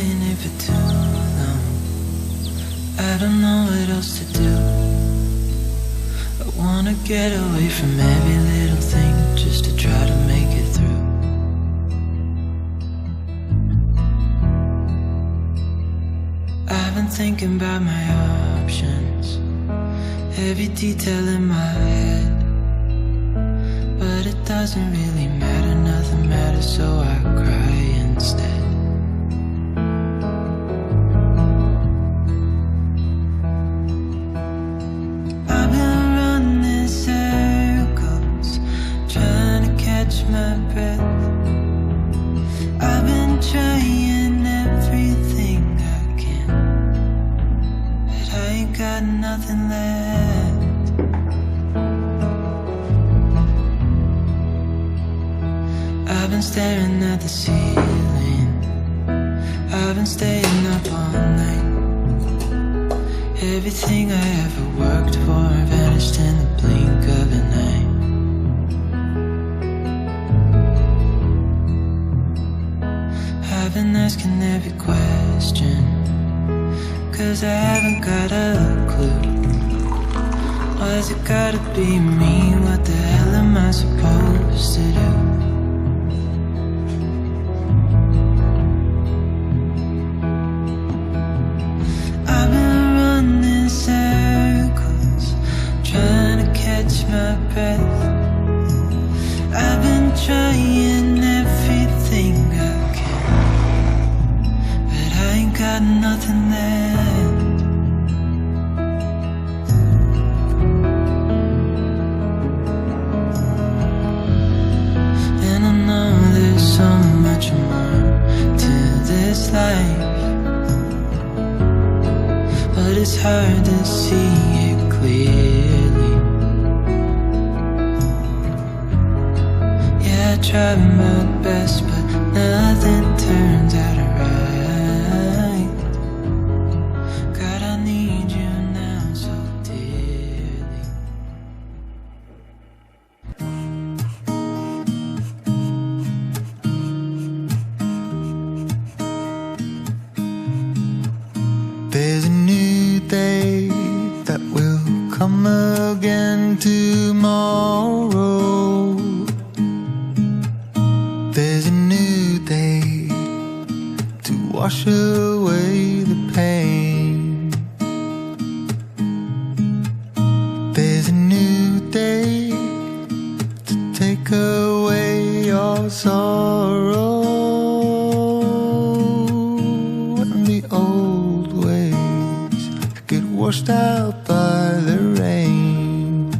lying here for too long. I don't know what else to do. I wanna get away from every little thing just to try to make it through. I've been thinking about my options, every detail in my head, but it doesn't really matter, nothing matters, so I cry instead. I've been running circles, trying to catch my breath. I've been trying everything I can, but I ain't got nothing left. I've been staring at the ceiling, I've been staying up all night. Everything I ever worked for vanished in the blink of an eye. I've been asking every question, 'cause I haven't got a clue. Why's it gotta be me? What the hell am I supposed to do? I've been running circles, trying to catch my breath. I've been trying everything I can, but I ain't got nothing left. And I know there's so much more to this life, but it's hard to see it clearly. Yeah, I try my best, but nothing turns out right. God, I need you now so dearly. There's a new day that will come again tomorrow. There's a new day to wash away the pain. There's a new day to take away your sorrow, and the old ways get washed out by the rain.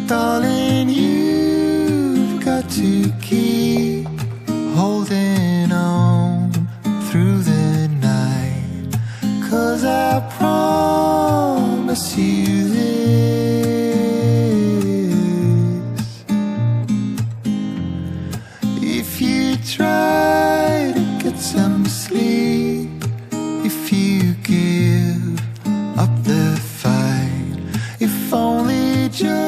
Darling, you've got to keep holding on through the night, 'cause I promise you this: if you try to get some sleep, if you give up the fight, if only just